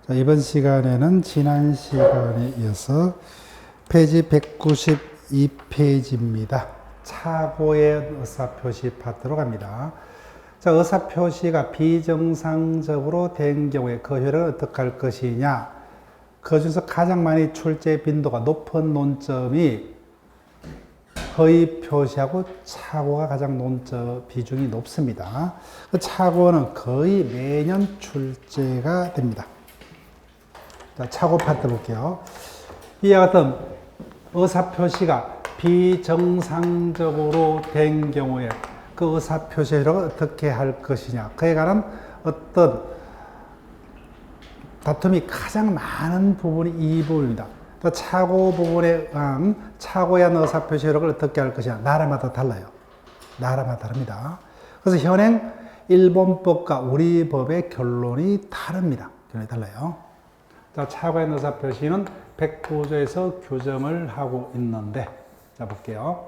자, 이번 시간에는 지난 시간에 이어서 페이지 192페이지입니다. 착오의 의사표시 파트로 갑니다. 자, 의사표시가 비정상적으로 된 경우에 그 효력을 어떻게 할 것이냐. 그 중에서 가장 많이 출제 빈도가 높은 논점이 허위 표시하고 착오가 가장 논점 비중이 높습니다. 그 착오는 거의 매년 출제가 됩니다. 자, 착오 파트 볼게요. 이와 같은 의사표시가 비정상적으로 된 경우에 그 의사표시를 어떻게 할 것이냐. 그에 관한 어떤 다툼이 가장 많은 부분이 이 부분입니다. 또 착오 부분에 의한 착오에 의한 의사표시를 어떻게 할 것이냐. 나라마다 달라요. 나라마다 다릅니다. 그래서 현행 일본법과 우리 법의 결론이 다릅니다. 결론이 달라요. 자, 착오에 의한 의사표시는 109조에서 규정을 하고 있는데, 자, 볼게요.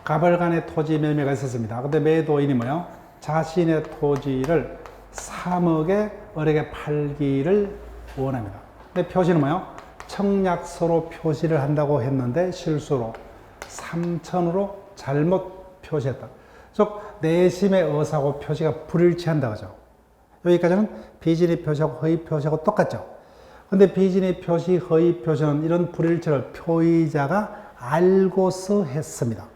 가벌간의 토지 매매가 있었습니다. 근데 매도인이 뭐요? 자신의 토지를 3억에 을에게 팔기를 원합니다. 근데 표시는 뭐요? 청약서로 표시를 한다고 했는데 실수로 3천으로 잘못 표시했다. 즉 내심의 의사하고 표시가 불일치한다 그죠? 여기까지는 비진의 표시하고 허위 표시하고 똑같죠. 근데 비진의 표시, 허위 표시는 이런 불일치를 표의자가 알고서 했습니다.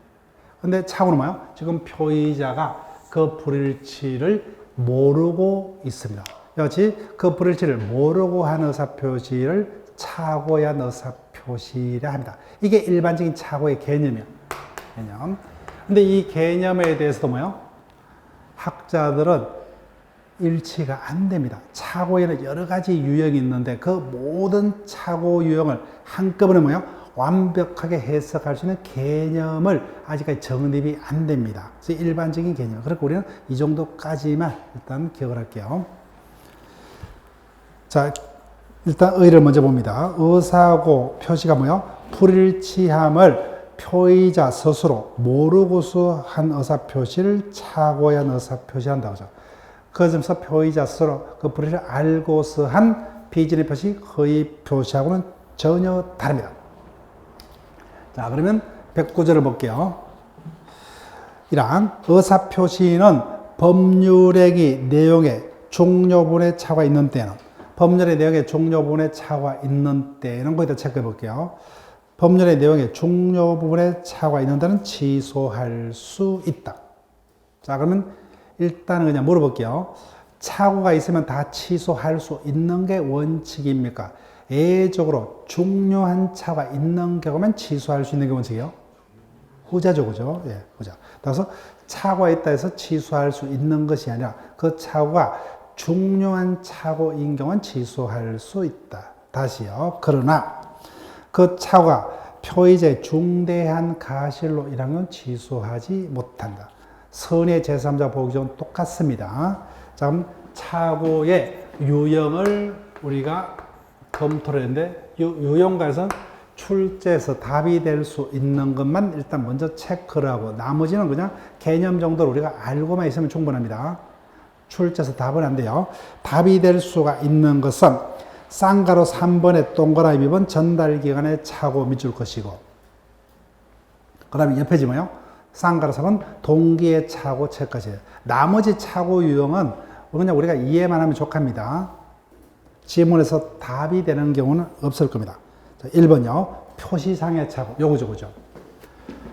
근데 착오는 뭐예요? 지금 표의자가 그 불일치를 모르고 있습니다. 역시 그 불일치를 모르고 한 의사표시를 착오에 한 의사표시라 합니다. 이게 일반적인 착오의 개념이에요. 개념. 근데 이 개념에 대해서도 뭐예요? 학자들은 일치가 안 됩니다. 착오에는 여러 가지 유형이 있는데 그 모든 착오 유형을 한꺼번에 뭐예요? 완벽하게 해석할 수 있는 개념을 아직까지 정립이 안 됩니다. 그래서 일반적인 개념. 그렇고 우리는 이 정도까지만 일단 기억을 할게요. 자, 일단 의를 먼저 봅니다. 의사하고 표시가 뭐예요? 불일치함을 표의자 스스로 모르고서 한 의사표시를 착오에 한 의사표시한다고 하죠. 그 점에서 표의자 스스로 그 불일치를 알고서 한 비진의 표시, 허위 표시하고는 전혀 다릅니다. 자, 그러면 109조를 볼게요. 1항 의사표시는 법률행위 내용에 종료부분의 차가 있는 때는 법률의 내용에 종료부분의 차가 있는 때는 거기다 체크해 볼게요. 법률의 내용에 종료부분의 차가 있는 때는 취소할 수 있다. 자, 그러면 일단은 그냥 물어볼게요. 착오가 있으면 다 취소할 수 있는 게 원칙입니까? 예외적으로 중요한 차가 있는 경우만 취소할 수 있는 게 원칙이에요. 후자죠, 그죠? 예, 후자. 따라서 착오가 있다 해서 취소할 수 있는 것이 아니라 그 착오가 중요한 착오인 경우는 취소할 수 있다. 다시요. 그러나 그 착오가 표의자의 중대한 가실로 인하면 취소하지 못한다. 선의 제3자 보기적은 똑같습니다. 자, 그럼 착오의 유형을 우리가 검토를 했는데 유형과에서 출제해서 답이 될 수 있는 것만 일단 먼저 체크를 하고 나머지는 그냥 개념 정도로 우리가 알고만 있으면 충분합니다. 출제해서 답은 안 돼요. 답이 될 수가 있는 것은 쌍가로 3번의 동그라미 2번 전달기간의 착오 밑줄 것이고 그 다음에 옆에 지뭐요? 쌍가로 3번 동기의 착오 체크하세요. 나머지 착오 유형은 그냥 우리가 이해만 하면 족합니다. 지문에서 답이 되는 경우는 없을 겁니다. 자, 1번요. 표시상의 착오. 요거죠, 그죠?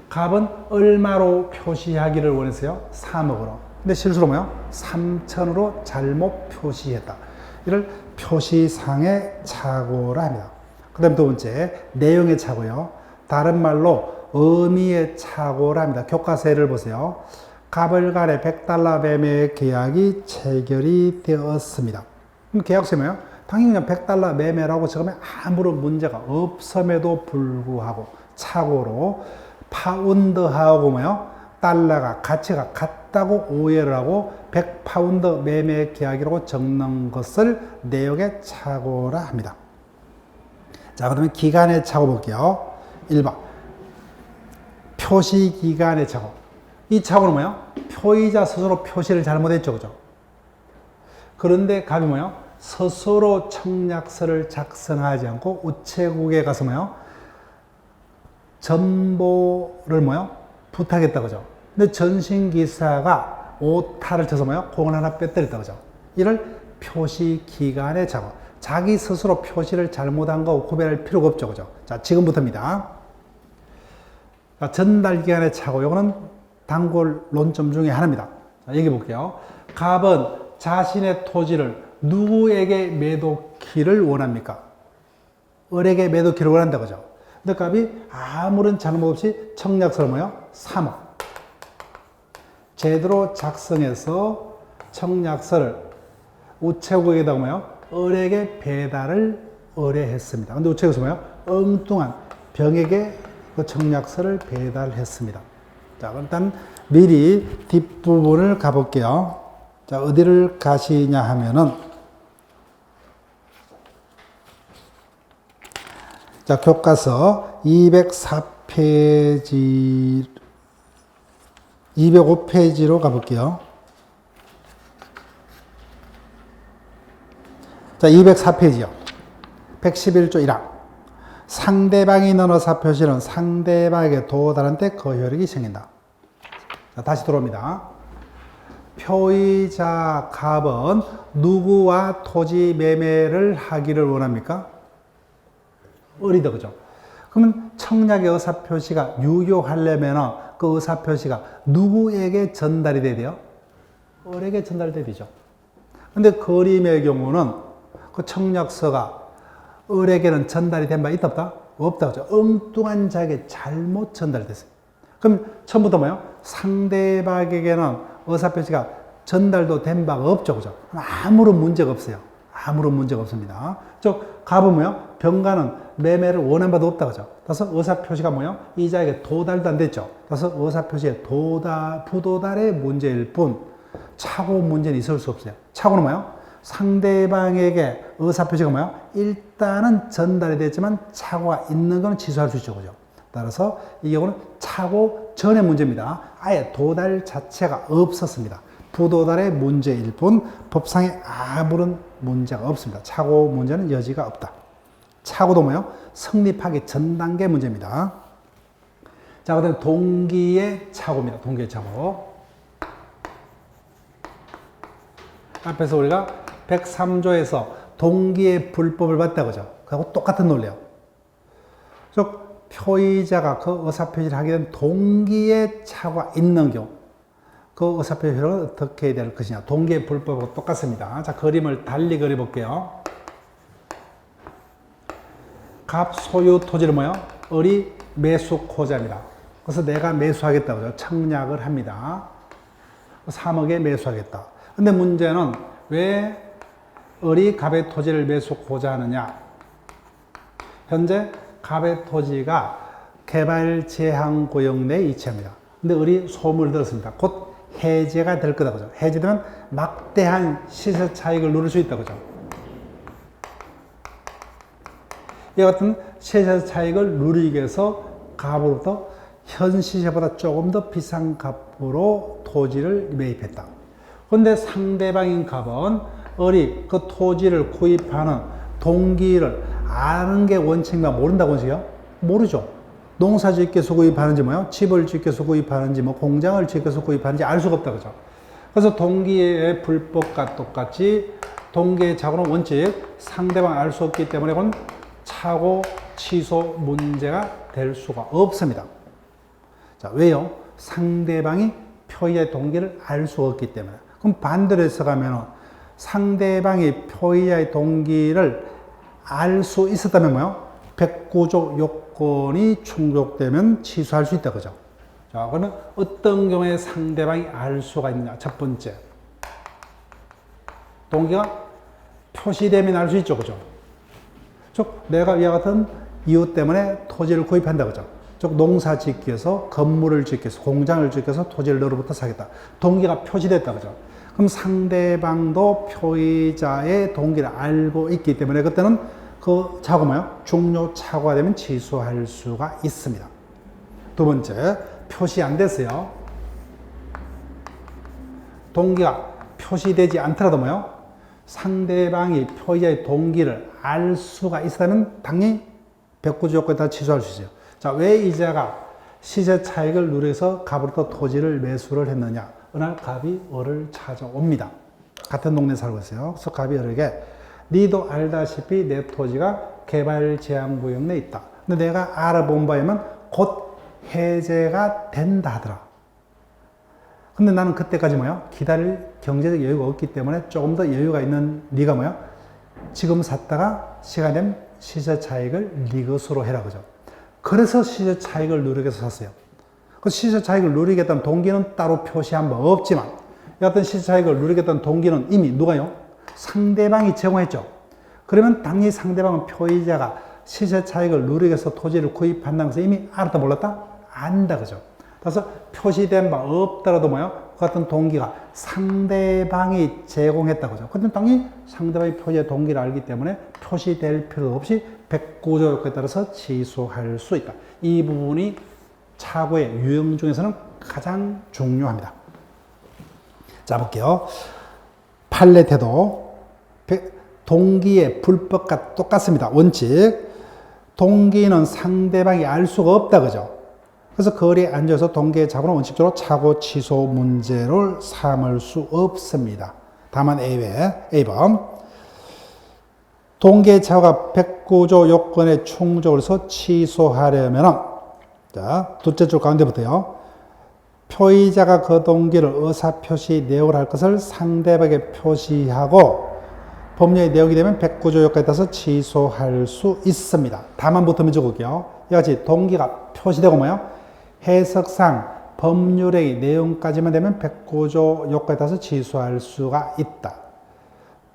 값은 얼마로 표시하기를 원했어요? 3억으로. 근데 실수로 뭐요? 3천으로 잘못 표시했다. 이를 표시상의 착오라 합니다. 그 다음 두 번째, 내용의 착오요. 다른 말로 의미의 착오라 합니다. 교과서를 보세요. 가벌간의 $100 매매 계약이 체결이 되었습니다. 그럼 계약서에 뭐예요? 당연히 그냥 $100 매매라고 적으면 아무런 문제가 없음에도 불구하고 착오로 파운드하고 뭐예요? 달러가 가치가 같다고 오해를 하고 100파운드 매매 계약이라고 적는 것을 내용의 착오라 합니다. 자, 그러면 기간의 착오 볼게요. 1번. 표시 기간의 착오. 이 착오는 뭐예요? 표의자 스스로 표시를 잘못했죠, 그죠? 그런데 갑이 뭐요? 스스로 청약서를 작성하지 않고 우체국에 가서 뭐요? 전보를 뭐요? 부탁했다 그죠? 근데 전신기사가 오타를 쳐서 뭐요? 공을 하나 빼뜨렸다 그죠? 이를 표시기간의 착오. 자기 스스로 표시를 잘못한 거 구별할 필요가 없죠 그죠? 자, 지금부터입니다. 자, 전달기간의 착오. 요거는 단골 논점 중에 하나입니다. 자, 얘기해 볼게요. 갑은 자신의 토지를 누구에게 매도키를 원합니까? 을에게 매도키를 원한다 그죠? 근데 갑이 아무런 잘못 없이 청약서를 뭐요? 3억 제대로 작성해서 청약서를 우체국에다가 뭐요? 을에게 배달을 의뢰했습니다. 근데 우체국에서 뭐요? 엉뚱한 병에게 그 청약서를 배달했습니다. 자, 일단 미리 뒷부분을 가볼게요. 자, 어디를 가시냐 하면은, 자, 교과서 204페이지, 205페이지로 가볼게요. 자, 204페이지요. 111조 1항. 상대방이 넣은 의사표시는 상대방에게 도달한 때 그 효력이 생긴다. 자, 다시 들어옵니다. 표의자 갑은 누구와 토지 매매를 하기를 원합니까? 을이다, 그죠? 그러면 청약의 의사표시가 유효하려면 그 의사표시가 누구에게 전달이 돼야 돼요? 을에게 전달돼야 되죠. 근데 그림의 경우는 그 청약서가 을에게는 전달이 된 바 있다 없다? 없다 그죠? 엉뚱한 자에게 잘못 전달됐어요. 그럼 처음부터 뭐예요? 상대방에게는 의사표시가 전달도 된 바가 없죠 그죠? 아무런 문제가 없어요. 아무런 문제가 없습니다. 즉 갑은 뭐예요? 병가는 매매를 원한 바도 없다 그죠? 그래서 의사표시가 뭐예요? 이자에게 도달도 안 됐죠. 그래서 의사표시의 부도달의 문제일 뿐 착오 문제는 있을 수 없어요. 착오는 뭐예요? 상대방에게 의사표시가 뭐예요? 일단은 전달이 됐지만 착오가 있는 건 취소할 수 있죠. 그죠? 따라서 이 경우는 착오 전의 문제입니다. 아예 도달 자체가 없었습니다. 부도달의 문제일 뿐 법상에 아무런 문제가 없습니다. 착오 문제는 여지가 없다. 착오도 뭐예요? 성립하기 전 단계 문제입니다. 자, 그 다음에 동기의 착오입니다. 동기의 착오. 앞에서 우리가 103조에서 동기의 불법을 봤다 그죠? 그하고 똑같은 논리예요. 즉 표의자가 그 의사표시를 하게 된 동기의 착오가 있는 경우 그 의사표시를 어떻게 해야 될 것이냐. 동기의 불법하고 똑같습니다. 자, 그림을 달리 그려볼게요. 갑 소유 토지를 뭐예요? 을이 매수코자입니다. 그래서 내가 매수하겠다 그죠? 청약을 합니다. 3억에 매수하겠다. 근데 문제는 왜 을이 갑의 토지를 매수하고자 하느냐? 현재 갑의 토지가 개발 제한 구역 내에 위치합니다. 근데 을이 소문을 들었습니다. 곧 해제가 될 거다 그죠? 해제되면 막대한 시세 차익을 누릴 수 있다 그죠? 이 같은 시세 차익을 누리기 위해서 갑으로부터 현 시세보다 조금 더 비싼 값으로 토지를 매입했다. 그런데 상대방인 갑은 을이 그 토지를 구입하는 동기를 아는 게 원칙인가 모른다고 원칙이요? 모르죠. 농사 짓기 위해서 구입하는지 뭐요? 집을 짓기 위해서 구입하는지 뭐 공장을 짓기 위해서 구입하는지 알 수가 없다 그죠? 그래서 동기의 불법과 똑같이 동기의 착오는 원칙 상대방 알 수 없기 때문에 그건 착오 취소 문제가 될 수가 없습니다. 자, 왜요? 상대방이 표의자의 동기를 알 수 없기 때문에. 그럼 반대로 해석하면 상대방이 표의자의 동기를 알 수 있었다면 뭐요? 109조 요건이 충족되면 취소할 수 있다 그죠? 자, 그러면 어떤 경우에 상대방이 알 수가 있느냐? 첫 번째, 동기가 표시되면 알 수 있죠 그죠? 즉 내가 이와 같은 이유 때문에 토지를 구입한다 그죠? 즉 농사 짓기 위해서 건물을 짓기 위해서 공장을 짓기 위해서 토지를 너로부터 사겠다. 동기가 표시됐다 그죠? 그럼 상대방도 표의자의 동기를 알고 있기 때문에 그때는 그 착오 뭐요? 중요 착오가 되면 취소할 수가 있습니다. 두 번째, 표시 안 됐어요. 동기가 표시되지 않더라도 뭐요? 상대방이 표의자의 동기를 알 수가 있다면 당연히 백구조 요건에 따라 취소할 수 있어요. 자, 왜 이자가 시세 차익을 누려서 갑으로부터 토지를 매수를 했느냐? 어느 날 갑이 을을 찾아옵니다. 같은 동네에 살고 있어요. 그래서 갑이 을에게 니도 알다시피 내 토지가 개발 제한 구역 내에 있다. 근데 내가 알아본 바에 의하면 곧 해제가 된다 하더라. 근데 나는 그때까지 기다릴 경제적 여유가 없기 때문에 조금 더 여유가 있는 네가 지금 샀다가 시간 되면 시세 차익을 네 것으로 해라 그죠. 그래서 시세 차익을 누리기 위해서 샀어요. 그 시세 차익을 누리겠다는 동기는 따로 표시한 바 없지만 여하튼 시세 차익을 누리겠다는 동기는 이미 누가요? 상대방이 제공했죠. 그러면 당연히 상대방은 표의자가 시세 차익을 누리기 위해서 토지를 구입한다는 것을 이미 알았다 몰랐다? 안다 그죠. 그래서 표시된 바 없더라도 그 같은 동기가 상대방이 제공했다 그죠. 그런데 당연히 상대방이 표시의 동기를 알기 때문에 표시될 필요 없이 백구조 요건에 따라서 취소할 수 있다. 이 부분이 차고의 유형 중에서는 가장 중요합니다. 자, 볼게요. 판례 태도. 동기의 불법과 똑같습니다. 원칙. 동기는 상대방이 알 수가 없다 그죠. 그래서 거리에 앉아서 동기의 자본은 원칙적으로 차고 취소 문제를 삼을 수 없습니다. 다만 A외. A번. 동기의 차고가 백구조 요건에 충족해서 취소하려면 자, 둘째 줄 가운데부터요. 표의자가 그 동기를 의사표시 내용을 할 것을 상대방에게 표시하고 법률의 내용이 되면 백구조 요건에 따라서 취소할 수 있습니다. 다만 붙으면 적을게요. 이같이 동기가 표시되고 해석상 법률의 내용까지만 되면 백구조 요건에 따라서 취소할 수가 있다.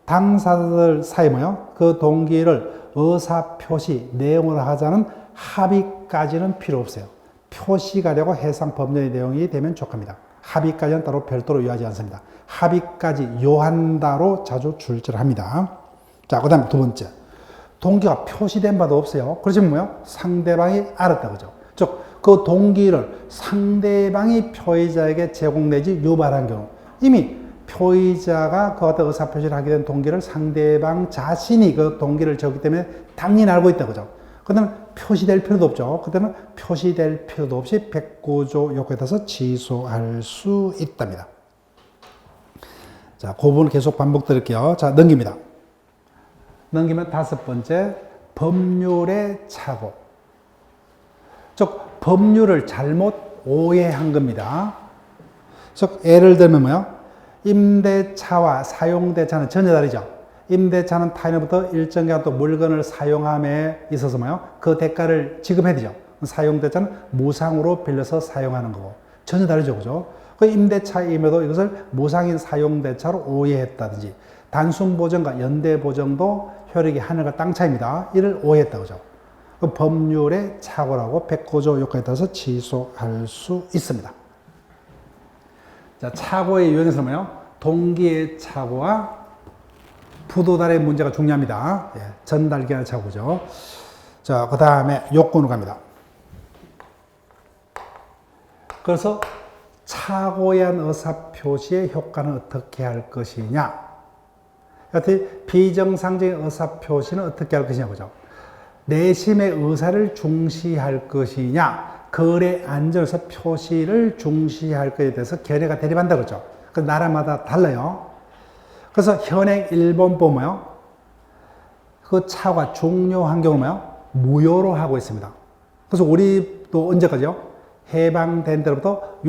당사자들 사이에 그 동기를 의사표시 내용으로 하자는 합의까지는 필요 없어요. 표시가 되고 해상 법률의 내용이 되면 족합니다. 합의까지는 따로 별도로 요하지 않습니다. 합의까지 요한다로 자주 출제합니다. 자, 그 다음에 두 번째. 동기가 표시된 바도 없어요. 그렇지만 상대방이 알았다 그죠. 즉, 그 동기를 상대방이 표의자에게 제공되지 유발한 경우 이미 표의자가 그 같은 의사표시를 하게 된 동기를 상대방 자신이 그 동기를 적기 때문에 당연히 알고 있다 그죠. 그다음에 표시될 필요도 없죠. 그다음에 표시될 필요도 없이 백구조 요건에 따라서 취소할 수 있답니다. 자, 그 부분을 계속 반복드릴게요. 자, 넘깁니다. 넘기면 다섯 번째, 법률의 착오. 즉, 법률을 잘못 오해한 겁니다. 즉, 예를 들면 임대차와 사용대차는 전혀 다르죠. 임대차는 타인으로부터 일정 기간 또 물건을 사용함에 있어서 그 대가를 지급해야 되죠. 사용대차는 무상으로 빌려서 사용하는 거고 전혀 다르죠, 그죠? 그 임대차임에도 이것을 무상인 사용대차로 오해했다든지 단순 보정과 연대 보정도 효력이 하늘과 땅 차이입니다. 이를 오해했다, 그죠? 그 법률의 착오라고 백구조 요건에 따라서 취소할 수 있습니다. 자, 착오의 유형에서는 동기의 착오와 부도달의 문제가 중요합니다. 예, 전달기한 착오죠. 자, 그 다음에 요건으로 갑니다. 그래서 착오에 의한 의사표시의 효과는 어떻게 할 것이냐. 여튼 비정상적인 의사표시는 어떻게 할 것이냐, 그죠? 내심의 의사를 중시할 것이냐, 거래 안전에서 표시를 중시할 것에 대해서 견해가 대립한다 그러죠. 그 나라마다 달라요. 그래서 현행 일본법 그 차가 종료한 경우 무효로 하고 있습니다. 그래서 우리도 언제까지요? 해방된 때로부터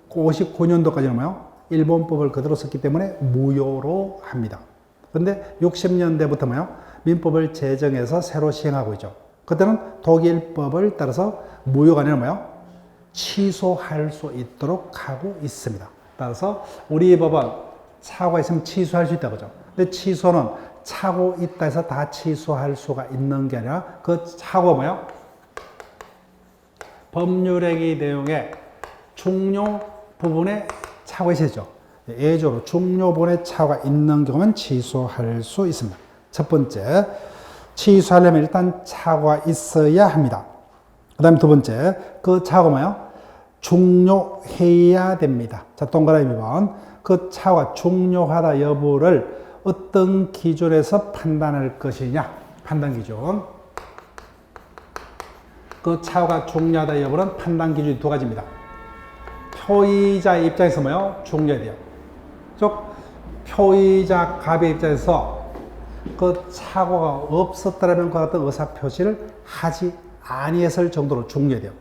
59년도까지는 일본법을 그대로 썼기 때문에 무효로 합니다. 그런데 60년대부터 민법을 제정해서 새로 시행하고 있죠. 그때는 독일법을 따라서 무효가 아니라 취소할 수 있도록 하고 있습니다. 따라서 우리 법은 착오가 있으면 취소할 수 있다 그죠. 근데 취소는 착오 있다 해서 다 취소할 수가 있는 게 아니라 그 착오가 법률행위 내용의 중요 부분에 착오가 있어야죠. 예외적으로 중요 부분에 착오가 있는 경우는 취소할 수 있습니다. 첫 번째, 취소하려면 일단 착오가 있어야 합니다. 그 다음에 두 번째, 그 착오가 중요해야 됩니다. 자, 동그라미 2번. 그 착오가 중요하다 여부를 어떤 기준에서 판단할 것이냐. 판단 기준. 그 차고가 중요하다 여부는 판단 기준이 두 가지입니다. 표의자 입장에서 뭐요? 중요해야 돼요. 즉, 표의자 갑의 입장에서 그 차고가 없었다면 그 같은 의사표시를 하지 아니했을 정도로 중요해야 돼요.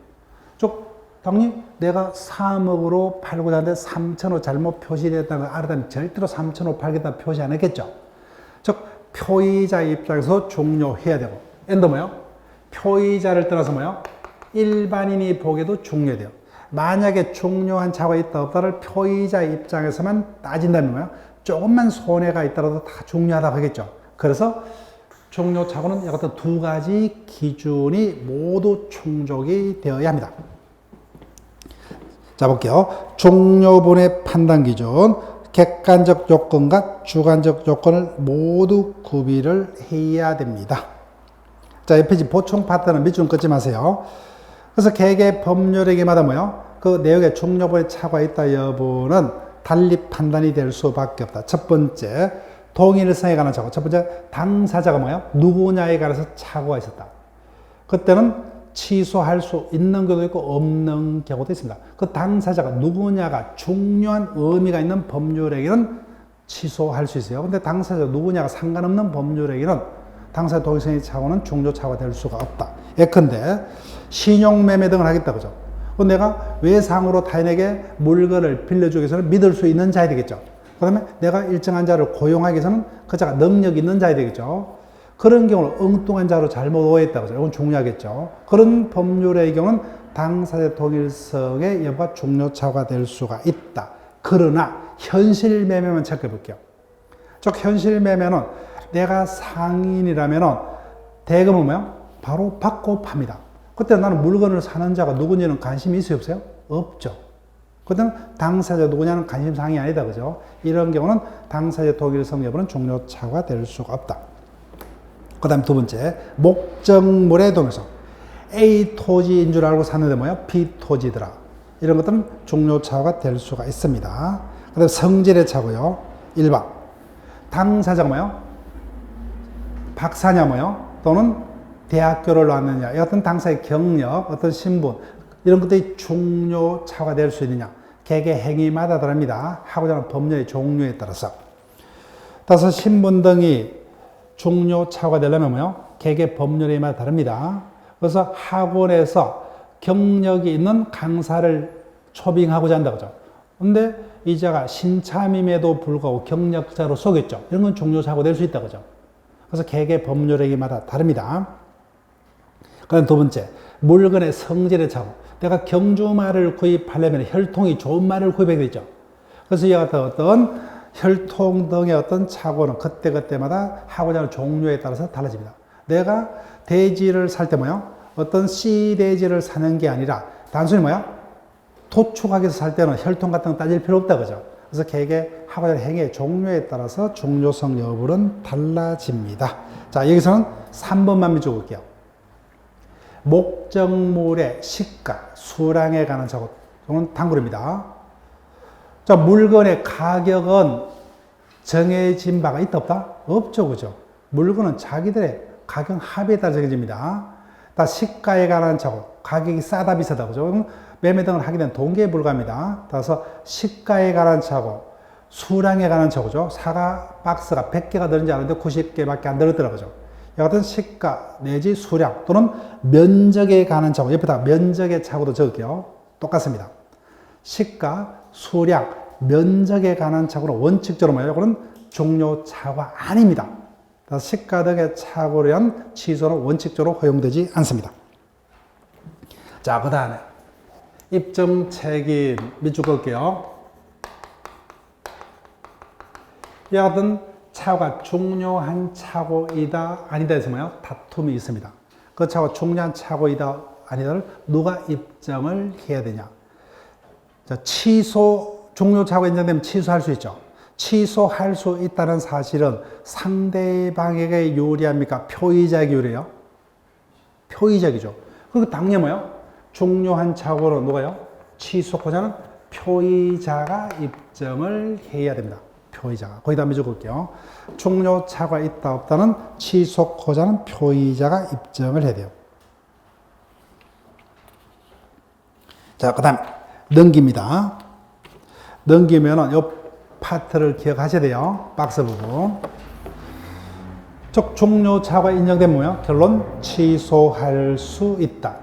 즉, 당연히 내가 3억으로 팔고자 하는데 3천원 잘못 표시됐다는 걸 알았다면 절대로 3천원 팔겠다 표시 안 했겠죠. 즉, 표의자 입장에서 중요해야 되고, 엔더 뭐요? 표의자를 떠나서 뭐요? 일반인이 보기에도 중요해야 돼요. 만약에 중요한 차고가 있다 없다를 표의자 입장에서만 따진다면 뭐요? 조금만 손해가 있더라도 다 중요하다고 하겠죠. 그래서 중요 차고는 이 같은 두 가지 기준이 모두 충족이 되어야 합니다. 자, 볼게요. 중요분의 판단 기준, 객관적 요건과 주관적 요건을 모두 구비를 해야 됩니다. 자, 옆에 보충 파트는 밑줄 끊지 마세요. 그래서 개개 법률에게마다 뭐요? 그 내용에 중요분의 차고가 있다 여부는 달리 판단이 될 수밖에 없다. 첫 번째, 동일성에 관한 차고. 첫 번째, 당사자가 뭐요? 누구냐에 관해서 차고가 있었다. 그때는 취소할 수 있는 경우도 있고 없는 경우도 있습니다. 그 당사자가 누구냐가 중요한 의미가 있는 법률행위는 취소할 수 있어요. 근데 당사자 누구냐가 상관없는 법률행위는 당사자 동일성의 차고는 중요차고가 될 수가 없다. 예컨대 신용매매 등을 하겠다 그죠? 내가 외상으로 타인에게 물건을 빌려주기 위해서는 믿을 수 있는 자야 되겠죠. 그 다음에 내가 일정한 자를 고용하기 위해서는 그 자가 능력 있는 자야 되겠죠. 그런 경우는 엉뚱한 자로 잘못 오해했다 그죠? 이건 중요하겠죠. 그런 법률의 경우는 당사자 동일성의 여부가 중요차고가 될 수가 있다. 그러나 현실 매매만 체크해 볼게요. 즉 현실 매매는 내가 상인이라면은 대금은 뭐야? 바로 받고 팝니다. 그때 나는 물건을 사는 자가 누군지는 관심이 있어요, 없어요? 없죠. 그때는 당사자 누구냐는 관심사항이 아니다, 그죠? 이런 경우는 당사자 동일성 여부는 중요차고가 될 수가 없다. 그 다음 두 번째, 목적물의 동일성. A 토지인 줄 알고 샀는데 뭐야? B 토지더라. 이런 것들은 중요차고가 될 수가 있습니다. 그 다음 성질의 차고요. 1번. 당사자가 뭐요? 박사냐 뭐요? 또는 대학교를 나왔느냐, 이 어떤 당사의 경력, 어떤 신분, 이런 것들이 중요차고가 될 수 있느냐. 개개 행위마다 다릅니다. 하고자 하는 법률의 종류에 따라서. 따라서 신분 등이 중요차고가 되려면 뭐요? 개개 법률에마다 다릅니다. 그래서 학원에서 경력이 있는 강사를 초빙하고자 한다 그죠? 근데 이자가 신참임에도 불구하고 경력자로 속였죠. 이런 건 중요차고가 될 수 있다 그죠? 그래서 개개 법률에마다 다릅니다. 그다음 두 번째, 물건의 성질의 차고. 내가 경주말을 구입하려면 혈통이 좋은 말을 구입해야 되죠. 그래서 이와 같은 어떤 혈통 등의 어떤 차고는 그때그때마다 하고자 하는 종류에 따라서 달라집니다. 내가 돼지를 살 때 뭐요? 어떤 씨 돼지를 사는 게 아니라 단순히 뭐야? 도축하기 위해서 살 때는 혈통 같은 거 따질 필요 없다 그죠? 그래서 개개 하고자 하는 행위의 종류에 따라서 중요성 여부는 달라집니다. 자, 여기서는 3번만 밑줄 볼게요. 목적물의 시가, 수량에 관한 작업, 이건 단골입니다. 자, 물건의 가격은 정해진 바가 있다 없다? 없죠, 그죠? 물건은 자기들의 가격 합의에 따라 정해집니다. 다 시가에 관한 작업, 가격이 싸다 비싸다, 그죠? 매매 등을 하게 되면 동기에 불과합니다. 따라서 시가에 관한 작업, 수량에 관한 작업죠. 사과 박스가 100개가 들은지 아는데 90개밖에 안 들었더라, 그죠? 이 같은 시가 내지 수량 또는 면적에 관한 차고, 옆에다 면적의 차고도 적을게요. 똑같습니다. 시가, 수량, 면적에 관한 차고는 원칙적으로 뭐예요? 이거는 중요차고가 아닙니다. 시가 등의 차고에 대한 취소는 원칙적으로 허용되지 않습니다. 자, 그 다음에 입증 책임 밑줄 그을게요. 이와 같은 차고가 중요한 차고이다 아니다 해서 뭐요? 다툼이 있습니다. 그 차고가 중요한 차고이다 아니다를 누가 입증을 해야 되냐. 자, 취소, 중요 차고 인정되면 취소할 수 있죠. 취소할 수 있다는 사실은 상대방에게 유리합니까? 표의자에게 유리해요? 표의자이죠. 그리고 당연히 뭐요? 중요한 차고는 누가요? 취소하고자 하는 표의자가 입증을 해야 됩니다. 표의자가. 거기다 한번 적을게요. 중요차고가 있다 없다는 취소코자는 표의자가 입증을 해야 돼요. 자, 그 다음 넘깁니다. 넘기면은 이 파트를 기억하셔야 돼요. 박스 부분. 즉 중요차고가 인정되면 뭐예요? 결론 취소할 수 있다.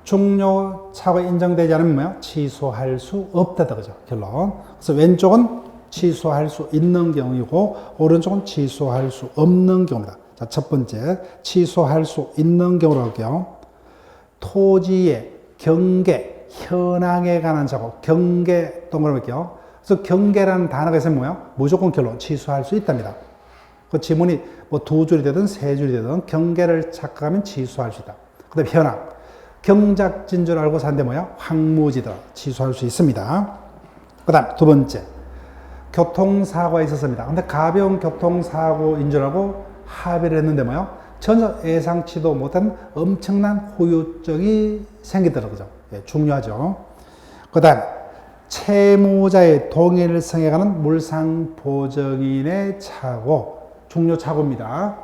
중요차고가 인정되지 않으면 뭐예요? 취소할 수 없다. 그죠? 결론. 그래서 왼쪽은 취소할 수 있는 경우이고 오른쪽은 취소할 수 없는 경우입니다. 자, 첫 번째 취소할 수 있는 경우로 할게요. 토지의 경계, 현황에 관한 작업, 경계 동그라미 할게요. 그래서 경계라는 단어가 있으면 뭐예요? 무조건 결론 취소할 수 있답니다. 그 지문이 뭐 두 줄이 되든 세 줄이 되든 경계를 착각하면 취소할 수 있다. 그 다음에 현황. 경작진 줄 알고 산데 뭐야? 황무지더라. 취소할 수 있습니다. 그 다음 두 번째. 교통사고가 있었습니다. 근데 가벼운 교통사고인 줄 알고 합의를 했는데 뭐야? 전혀 예상치도 못한 엄청난 후유증이 생기더라고요. 예, 중요하죠. 그 다음 채무자의 동의를 성행하는 물상보증인의 착오. 중요착오입니다.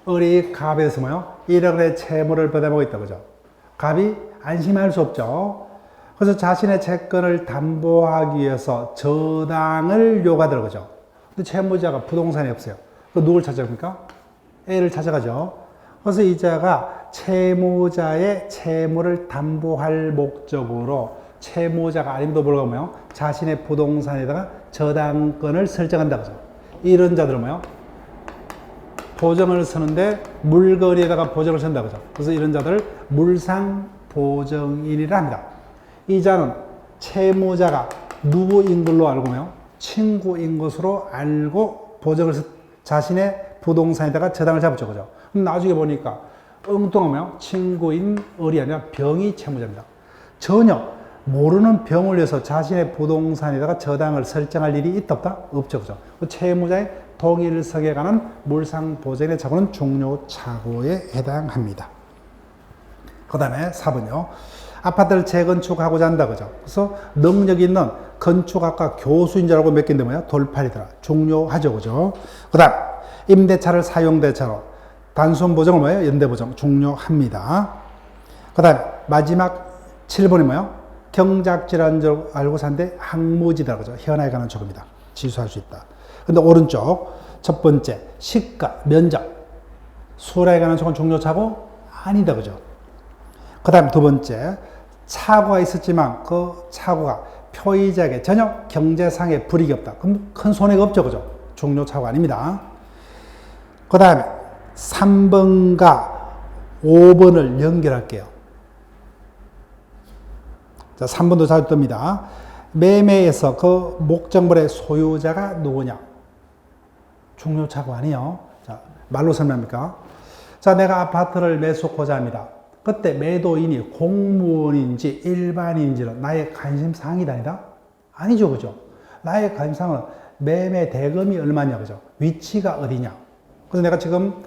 을이 갑에서 뭐요? 1억 원의 채무를 받아보고 있다. 그죠? 갑이 안심할 수 없죠. 그래서 자신의 채권을 담보하기 위해서 저당을 요구하더라고요. 그죠? 근데 채무자가 부동산이 없어요. 그 누굴 찾아갑니까? A를 찾아가죠. 그래서 이자가 채무자의 채무를 담보할 목적으로 채무자가 아님도 불구하고 뭐요? 자신의 부동산에다가 저당권을 설정한다. 그죠? 이런 자들은 뭐요? 보증을 서는데 물건에다가 보증을 선다. 그죠? 그래서 이런 자들을 물상보증인이라 합니다. 이자는 채무자가 누구인 걸로 알고 면 친구인 것으로 알고 보증을 자신의 부동산에다가 저당을 잡았죠. 그죠? 나중에 보니까 엉뚱하면 친구인 을이 아니라 병이 채무자입니다. 전혀 모르는 병을 위해서 자신의 부동산에다가 저당을 설정할 일이 있다 없다? 없죠. 그죠? 채무자의 동의를 성행하는 물상보증인의 착오는 중요착오에 해당합니다. 그 다음에 4번요. 아파트를 재건축하고자 한다. 그죠? 그래서 능력 있는 건축학과 교수인 줄 알고 몇 개인데 뭐야? 돌팔이더라. 중요하죠. 그죠? 그 다음, 임대차를 사용대차로. 단순 보정은 뭐예요? 연대보정. 중요합니다. 그 다음, 마지막 7번이 뭐예요? 경작질환 줄 알고 산데 항무지다. 그죠? 현황에 관한 조금이다. 취소할 수 있다. 근데 오른쪽 첫 번째 시가, 면적, 수라에 관한 조건 중요차고 아니다. 그죠? 그 다음 두 번째 착오가 있었지만 그 착오가 표의자에게 전혀 경제상의 불이익이 없다. 그럼 큰 손해가 없죠. 그죠? 중요착오 아닙니다. 그 다음에 3번과 5번을 연결할게요. 자, 3번도 자주 뜹니다. 매매에서 그 목적물의 소유자가 누구냐? 중요착오 아니에요. 자, 말로 설명합니까? 자, 내가 아파트를 매수하고자 합니다. 그때 매도인이 공무원인지 일반인지는 나의 관심사항이 아니다? 아니죠. 그죠? 나의 관심사항은 매매 대금이 얼마냐. 그죠? 위치가 어디냐. 그래서 내가 지금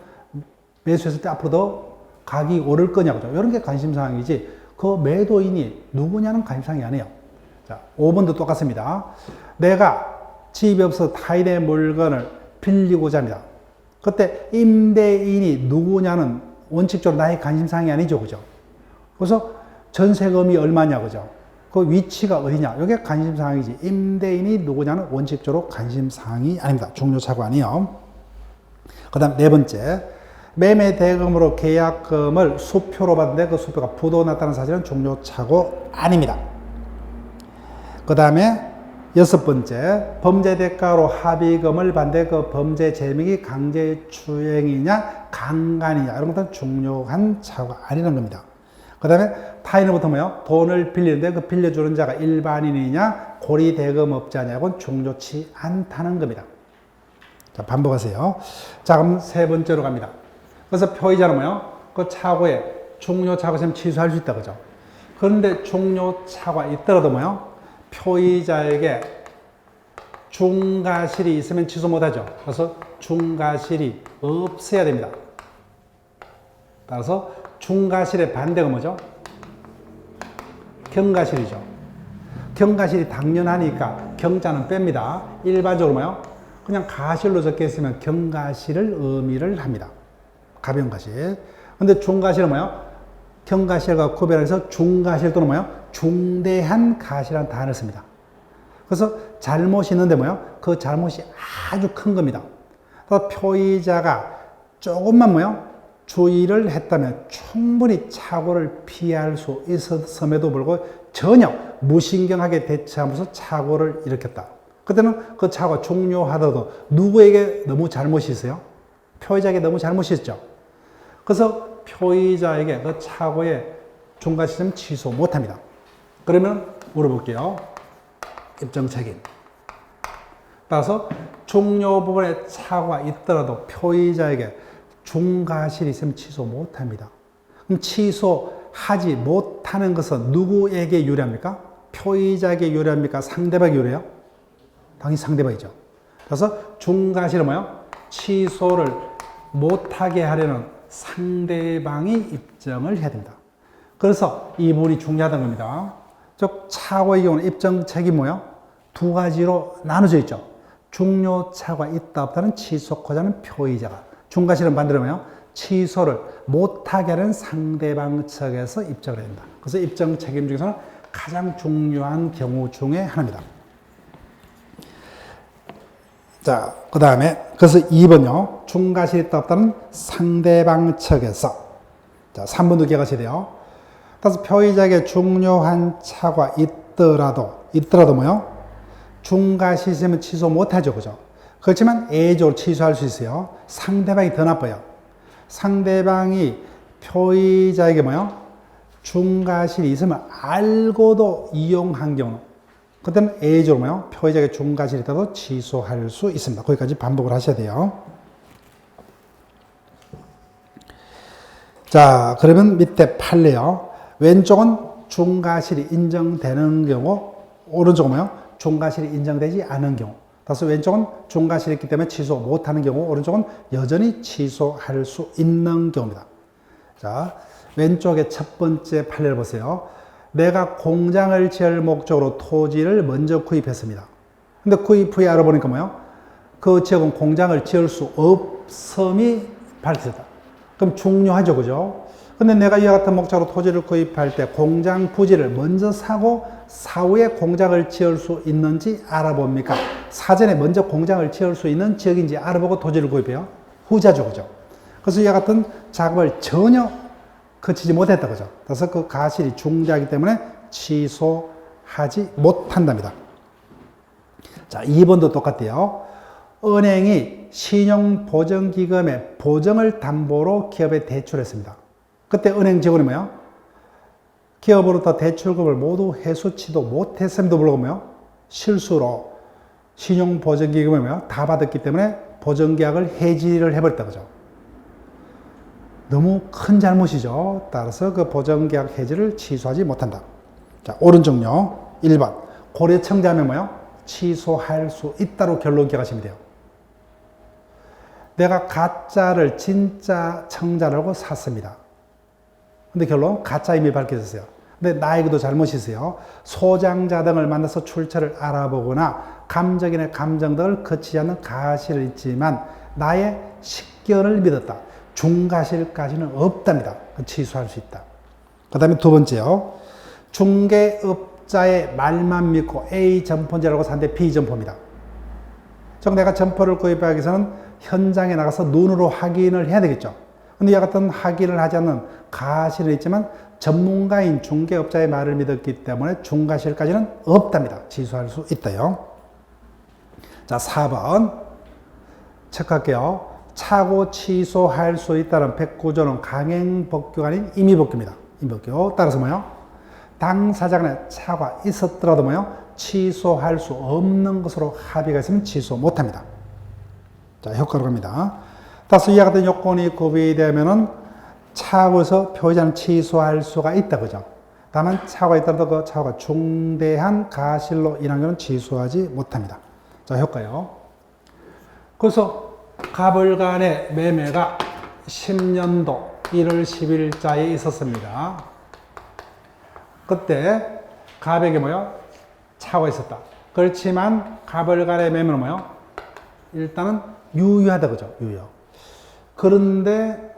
매수했을 때 앞으로도 가격이 오를 거냐. 그죠? 이런 게 관심사항이지 그 매도인이 누구냐는 관심사항이 아니에요. 자, 5번도 똑같습니다. 내가 집이 없어서 타인의 물건을 빌리고자 합니다. 그때 임대인이 누구냐는 원칙적으로 나의 관심사항이 아니죠. 그죠? 그래서 전세금이 얼마냐. 그죠? 그 위치가 어디냐. 이게 관심사항이지. 임대인이 누구냐는 원칙적으로 관심사항이 아닙니다. 중요착오 아니에요. 그 다음 네 번째. 매매 대금으로 계약금을 수표로 받는데 그 수표가 부도났다는 사실은 중요착오 아닙니다. 그 다음에 여섯 번째, 범죄 대가로 합의금을 받는데 그 범죄 제명이 강제추행이냐 강간이냐 이런 것들은 중요한 착오가 아니라는 겁니다. 그 다음에 타인으로부터 뭐요? 돈을 빌리는데 그 빌려주는 자가 일반인이냐 고리대금업자냐고는 중요치 않다는 겁니다. 자, 반복하세요. 자, 그럼 세 번째로 갑니다. 그래서 표의자는 뭐요? 그 착오의 중요차가 있으면 취소할 수 있다, 그죠? 그런데 중요차가 있더라도 뭐요? 표의자에게 중과실이 있으면 취소 못하죠. 그래서 중과실이 없어야 됩니다. 따라서 중과실의 반대가 뭐죠? 경과실이죠. 경과실이 당연하니까 경자는 뺍니다. 일반적으로 뭐요? 그냥 가실로 적혀 있으면 경과실을 의미를 합니다. 가벼운 과실. 근데 중과실은 뭐요? 경과실과 구별해서 중과실 또는 뭐요? 중대한 과실이라는 단어를 씁니다. 그래서 잘못이 있는데 뭐요? 그 잘못이 아주 큰 겁니다. 그래서 표의자가 조금만 뭐요? 주의를 했다면 충분히 착오를 피할 수 있었음에도 불구하고 전혀 무신경하게 대처하면서 착오를 일으켰다. 그때는 그 착오가 중요하더라도 누구에게 너무 잘못이 있어요? 표의자에게 너무 잘못이 있죠. 그래서 표의자에게 그 착오의 중과 시점 취소 못합니다. 그러면 물어볼게요. 입증 책임. 따라서 중요 부분에 착오가 있더라도 표의자에게 중과실이 있으면 취소 못합니다. 그럼 취소하지 못하는 것은 누구에게 유리합니까? 표의자에게 유리합니까? 상대방에게 유리해요? 당연히 상대방이죠. 그래서 중과실은 뭐예요? 취소를 못하게 하려는 상대방이 입증을 해야 됩니다. 그래서 이 부분이 중요하다는 겁니다. 즉 착오의 경우는 입증 책임이 뭐예요? 두 가지로 나눠져 있죠. 중요차가 있다 없다는 취소하고자 하는 표의자가, 중과실은 반대로 뭐예요? 취소를 못하게 하는 상대방 측에서 입증을 해야 됩니다. 그래서 입증 책임 중에서는 가장 중요한 경우 중에 하나입니다. 자, 그 다음에, 그래서 2번요. 중과실이 있다 없다는 상대방 측에서. 자, 3번도 기억하셔야 돼요. 그래서 표의자에게 중요한 차가 있더라도 뭐요? 중과실이 있으면 취소 못하죠. 그죠? 그렇지만 A적으로 취소할 수 있어요. 상대방이 더 나빠요. 상대방이 표의자에게 뭐요? 중과실이 있으면 알고도 이용한 경우. 그때는 A적으로 뭐요? 표의자에게 중과실이 있다도 취소할 수 있습니다. 거기까지 반복을 하셔야 돼요. 자, 그러면 밑에 판례요. 왼쪽은 중과실이 인정되는 경우, 오른쪽은 뭐요? 중과실이 인정되지 않은 경우. 따라서 왼쪽은 중과실이 있기 때문에 취소 못하는 경우, 오른쪽은 여전히 취소할 수 있는 경우입니다. 자, 왼쪽의 첫 번째 판례를 보세요. 내가 공장을 지을 목적으로 토지를 먼저 구입했습니다. 근데 구입 후에 알아보니까 뭐예요? 그 지역은 공장을 지을 수 없음이 밝혀졌다. 그럼 중요하죠, 그죠? 근데 내가 이와 같은 목적으로 토지를 구입할 때 공장 부지를 먼저 사고 사후에 공장을 지을 수 있는지 알아봅니까? 사전에 먼저 공장을 지을 수 있는 지역인지 알아보고 토지를 구입해요? 후자죠, 그죠? 그래서 이와 같은 작업을 전혀 거치지 못했다, 그죠? 그래서 그 과실이 중대하기 때문에 취소하지 못한답니다. 자, 2번도 똑같아요. 은행이 신용보증기금의 보증을 담보로 기업에 대출했습니다. 그때 은행 직원이 뭐예요? 기업으로부터 대출금을 모두 회수치도 못했음에도 불구하고 뭐예요? 실수로 신용보증기금을 뭐예요? 다 받았기 때문에 보증계약을 해지를 해버렸다, 그죠? 너무 큰 잘못이죠. 따라서 그 보증계약 해지를 취소하지 못한다. 자, 오른쪽요. 1번. 고려청자하면 뭐예요? 취소할 수 있다로 결론 기억하시면 돼요. 내가 가짜를 진짜 청자라고 샀습니다. 근데 결론 가짜 이미 밝혀졌어요. 근데 나에게도 잘못이 있어요. 소장자 등을 만나서 출처를 알아보거나 감정인의 감정 등을 거치지 않는 가실은 있지만 나의 식견을 믿었다. 중과실까지는 없답니다. 취소할 수 있다. 그 다음에 두 번째요. 중개업자의 말만 믿고 A 점포인지라고 샀는데 B 점포입니다. 즉 내가 점포를 구입하기 위해서는 현장에 나가서 눈으로 확인을 해야 되겠죠. 근데 이와 같은 확인을 하지 않는 가실은 있지만 전문가인 중개업자의 말을 믿었기 때문에 중과실까지는 없답니다. 취소할 수 있다요. 자, 4번 체크할게요. 차고 취소할 수 있다는 109조는 강행법규가 아닌 임의법규입니다. 임의법규. 따라서 뭐예요? 당사자 간에 차가 있었더라도 뭐예요? 취소할 수 없는 것으로 합의가 있으면 취소 못합니다. 자, 효과로 갑니다. 따라서 이와 같은 요건이 구비되면은 착오에서 표의자는 취소할 수가 있다, 그죠? 다만 착오가 있더라도 그 착오가 중대한 가실로 인한 경우는 취소하지 못합니다. 자, 효과요. 그래서 갑을간의 매매가 10년도 1월 10일자에 있었습니다. 그때 갑에게 뭐요? 착오가 있었다. 그렇지만 갑을간의 매매는 뭐요? 일단은 유효하다, 그죠? 유효. 그런데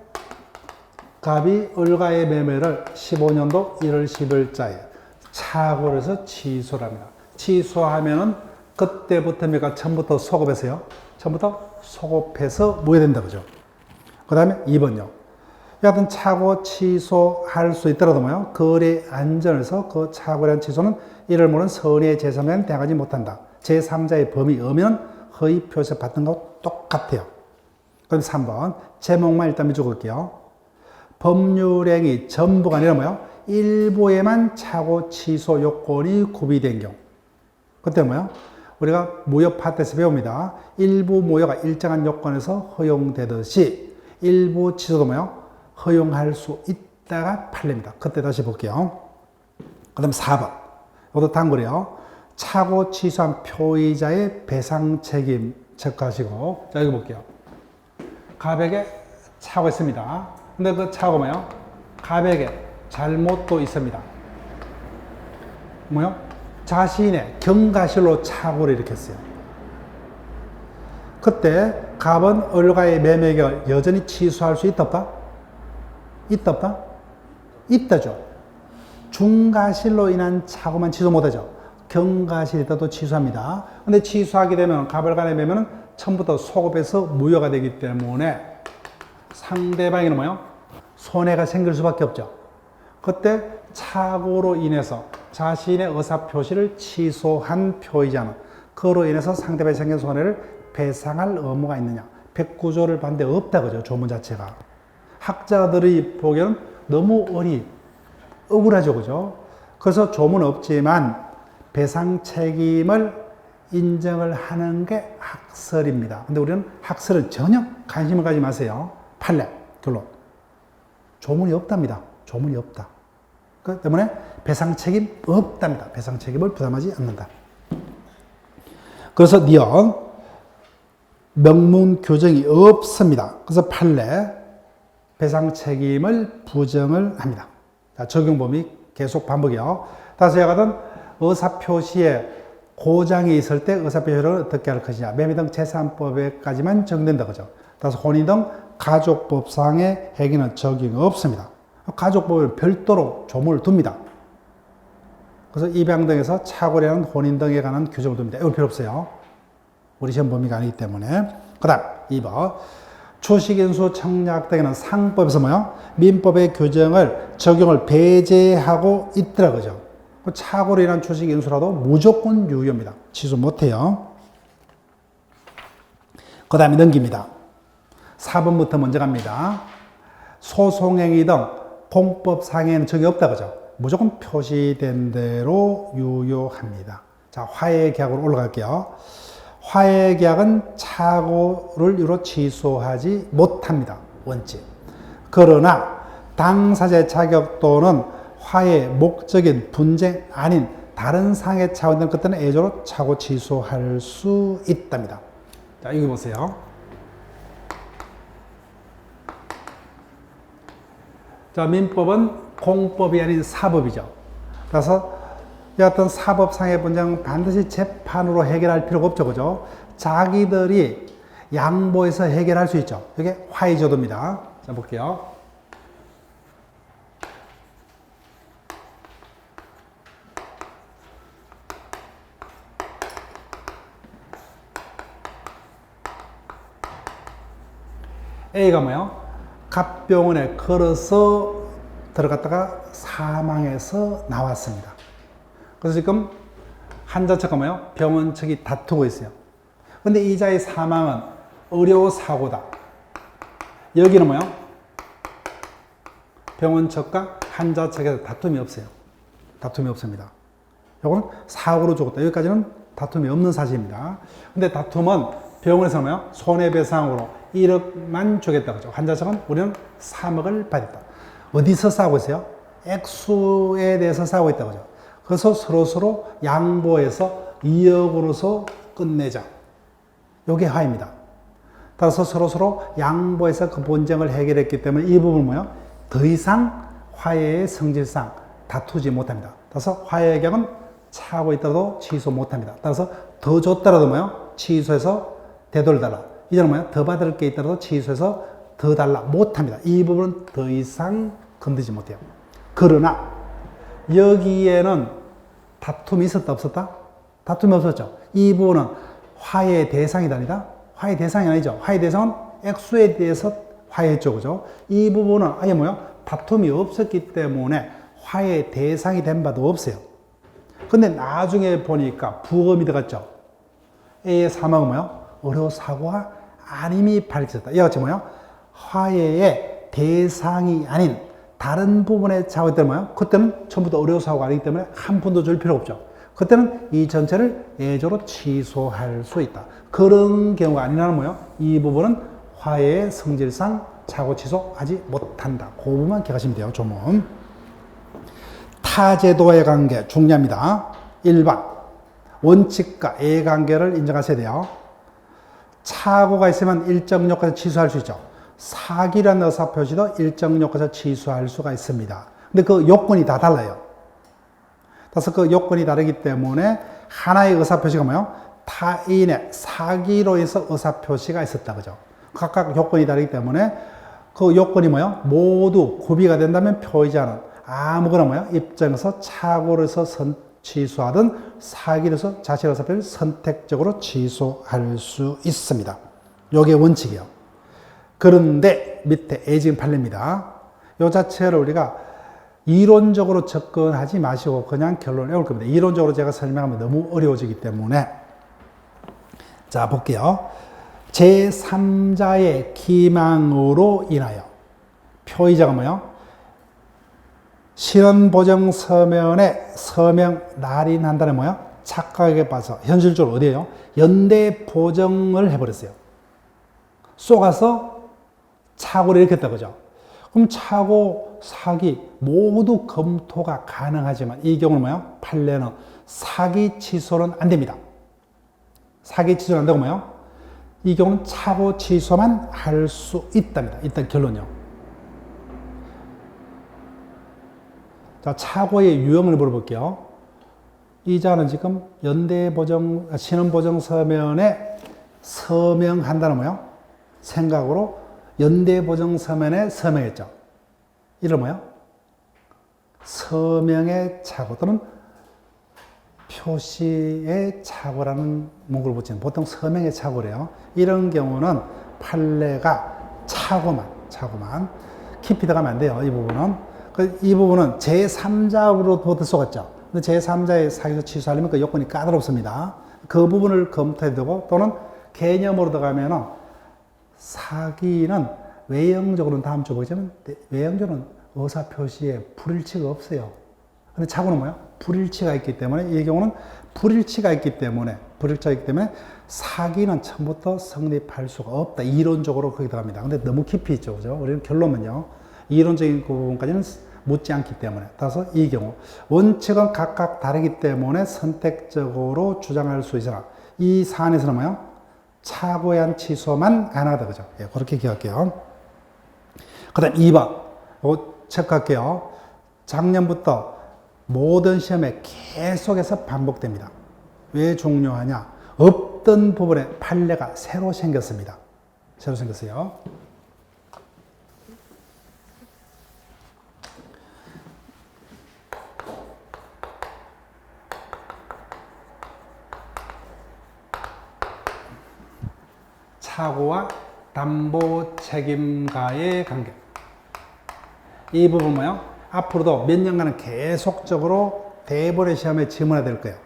갑이 을과의 매매를 15년도 1월 10일자에 착오를 해서 취소를 합니다. 취소하면은 그때부터 매가 처음부터 소급해서요. 처음부터 소급해서 모여야 된다, 그죠? 그 다음에 2번요. 여하튼 착오 취소할 수 있더라도 뭐요? 거래 안전에서 그 착오에 대한 취소는 이를 모르는 선의의 제3자는 대항하지 못한다. 제3자의 범위 의미는 허위 표시 받는 것과 똑같아요. 그럼 3번. 제목만 일단 적을게요. 법률행위 전부가 아니라 뭐요? 일부에만 착오 취소 요건이 구비된 경우. 그때 뭐요? 우리가 무효 파트에서 배웁니다. 일부 무효가 일정한 요건에서 허용되듯이 일부 취소도 뭐요? 허용할 수 있다가 판례입니다. 그때 다시 볼게요. 그 다음 4번. 이것도 단거리요. 착오 취소한 표의자의 배상 책임 체크하시고. 자, 여기 볼게요. 갑에게 착오가 있습니다. 근데 그 착오가 뭐요? 갑에게 잘못도 있습니다. 뭐요? 자신의 경가실로 착오를 일으켰어요. 그때 갑은 을과의 매매계를 여전히 취소할 수 있다 없다? 있다 없다? 있다죠. 중가실로 인한 착오만 취소 못하죠. 경가실이 있다도 취소합니다. 근데 취소하게 되면 갑을간의 매매는 처음부터 소급해서 무효가 되기 때문에 상대방에는 뭐요? 손해가 생길 수밖에 없죠. 그때 착오로 인해서 자신의 의사표시를 취소한 표의자는 그로 인해서 상대방이 생긴 손해를 배상할 의무가 있느냐? 109조를 반대 없다, 그죠? 조문 자체가. 학자들이 보기에는 너무 억울하죠, 그죠? 그래서 조문은 없지만 배상 책임을 인정을 하는 게 학설입니다. 근데 우리는 학설은 전혀 관심을 가지 마세요. 판례, 결론. 조문이 없답니다. 조문이 없다. 그렇기 때문에 배상 책임 없답니다. 배상 책임을 부담하지 않는다. 그래서 니은 명문 규정이 없습니다. 그래서 판례 배상 책임을 부정을 합니다. 자, 적용 범위 계속 반복이요. 다시 하거든 의사표시에 고장이 있을 때 의사표시를 어떻게 할 것이냐. 매매 등 재산법에까지만 적용된다, 그죠? 따라서 혼인 등 가족법상의 행위는 적용 없습니다. 가족법을 별도로 조문을 둡니다. 그래서 입양 등에서 착오라는 혼인 등에 관한 규정을 둡니다. 이거 필요 없어요. 우리 시험 범위가 아니기 때문에. 그 다음 2번. 주식인수 청약 등에는 상법에서 뭐요? 민법의 규정을 적용을 배제하고 있더라, 그죠? 착오로 인한 주식인수라도 무조건 유효입니다. 취소 못해요. 그 다음에 넘깁니다. 4번부터 먼저 갑니다. 소송행위 등 공법상에는 적이 없다, 그죠? 무조건 표시된 대로 유효합니다. 자, 화해계약으로 올라갈게요. 화해계약은 착오를 이유로 취소하지 못합니다. 원칙. 그러나 당사자의 자격 또는 화해의 목적인 분쟁 아닌 다른 상해 차원된 것들은 애조로 착오 취소할 수 있답니다. 자, 이거 보세요. 자, 민법은 공법이 아닌 사법이죠. 그래서 여하튼 사법상의 분쟁은 반드시 재판으로 해결할 필요가 없죠, 그죠? 자기들이 양보해서 해결할 수 있죠. 이게 화해제도입니다. 자, 볼게요. A가 뭐예요? 갑병원에 걸어서 들어갔다가 사망해서 나왔습니다. 그래서 지금 환자 측과 뭐예요? 병원 측이 다투고 있어요. 근데 이자의 사망은 의료사고다. 여기는 뭐예요? 병원 측과 환자 측에서 다툼이 없어요. 다툼이 없습니다. 이건 사고로 죽었다. 여기까지는 다툼이 없는 사실입니다. 근데 다툼은 병원에서 뭐요? 손해배상으로 1억만 주겠다. 그죠? 환자 측은 우리는 3억을 받았다. 어디서 싸우고 있어요? 액수에 대해서 싸우고 있다. 그죠? 그래서 서로 양보해서 2억으로서 끝내자. 요게 화해입니다. 따라서 서로 양보해서 그 본쟁을 해결했기 때문에 이 부분은 뭐요? 더 이상 화해의 성질상 다투지 못합니다. 따라서 화해 계약은 차고 있더라도 취소 못합니다. 따라서 더 줬더라도 뭐요? 취소해서 되돌려달라. 이제는 뭐요? 더 받을 게 있더라도 취소해서 더 달라. 못합니다. 이 부분은 더 이상 건드지 못해요. 그러나 여기에는 다툼이 있었다 없었다? 다툼이 없었죠. 이 부분은 화해의 대상이다 아니다? 화해 대상이 아니죠. 화해 대상은 액수에 대해서 화해했죠. 그죠? 이 부분은 아예 뭐요? 다툼이 없었기 때문에 화해 대상이 된 바도 없어요. 근데 나중에 보니까 부검이 들어갔죠. A의 사망은 뭐요? 의료사고가 아님이 밝혀졌다. 이와 같이 뭐요? 화해의 대상이 아닌 다른 부분에 작업이 때문에 뭐요? 그때는 처음부터 의료사고가 아니기 때문에 한 푼도 줄 필요 없죠. 그때는 이 전체를 예조로 취소할 수 있다. 그런 경우가 아니라는 뭐요? 이 부분은 화해의 성질상 차고 취소하지 못한다. 그 부분만 기억하시면 돼요. 조문. 타제도의 관계 중요합니다. 1번 원칙과 이해관계를 인정하셔야 돼요. 착오가 있으면 일정 요건에서 취소할 수 있죠. 사기라는 의사표시도 일정 요건에서 취소할 수가 있습니다. 근데 그 요건이 다 달라요. 그래서 그 요건이 다르기 때문에 하나의 의사표시가 뭐예요? 타인의 사기로 해서 의사표시가 있었다. 그죠? 각각 요건이 다르기 때문에 그 요건이 뭐예요? 모두 구비가 된다면 표의자는 아무거나 뭐예요? 입장에서 착오를 해서 취소하든 사기를 해서 자신의 의사표시를 선택적으로 취소할 수 있습니다. 요게 원칙이에요. 그런데 밑에 애지은 판례입니다. 요 자체를 우리가 이론적으로 접근하지 마시고 그냥 결론을 외울 겁니다. 이론적으로 제가 설명하면 너무 어려워지기 때문에. 자, 볼게요. 제3자의 기망으로 인하여 표의자가 뭐예요? 실현보정 서면에 서명 날인한다는 뭐예요? 착각에 빠져 현실적으로 어디에요? 연대 보정을 해버렸어요. 쏘가서 착오를 일으켰다. 그죠? 그럼 착오, 사기 모두 검토가 가능하지만 이 경우는 뭐예요? 판례는 사기 취소는 안 됩니다. 사기 취소는 안 되고 뭐예요? 이 경우는 착오 취소만 할 수 있답니다. 일단 결론이요. 자, 착오의 유형을 물어볼게요. 이자는 지금 신원보정 서면에 서명한다는 뭐예요? 생각으로 연대보정 서면에 서명했죠. 이를 뭐예요? 서명의 착오 또는 표시의 착오라는 문구를 붙이는 보통 서명의 착오래요. 이런 경우는 판례가 착오만 깊이 들어가면 안 돼요. 이 부분은. 이 부분은 제3자로 보드 쏘겠죠. 근데 제3자의 사기로 취소하려면 그 요건이 까다롭습니다. 그 부분을 검토해야 되고 또는 개념으로 들어가면은 사기는 외형적으로는 다음 주 보겠지만 외형적으로는 의사표시에 불일치가 없어요. 근데 착오는 뭐예요? 불일치가 있기 때문에 이 경우는 불일치가 있기 때문에 사기는 처음부터 성립할 수가 없다. 이론적으로 거기 들어갑니다. 근데 너무 깊이 있죠. 그죠? 우리는 결론은요. 이론적인 그 부분까지는 묻지 않기 때문에. 따라서 이 경우 원칙은 각각 다르기 때문에 선택적으로 주장할 수 있으나 이 사안에서는 뭐예요? 착오에 한 취소만 안 하다. 그죠? 예, 그렇게 기억할게요. 그 다음 2번. 이거 체크할게요. 작년부터 모든 시험에 계속해서 반복됩니다. 왜 중요하냐? 없던 부분에 판례가 새로 생겼습니다. 새로 생겼어요. 착오와 담보 책임과의 관계. 이 부분 뭐예요? 앞으로도 몇 년간은 계속적으로 대본의 시험에 질문해야 될 거예요.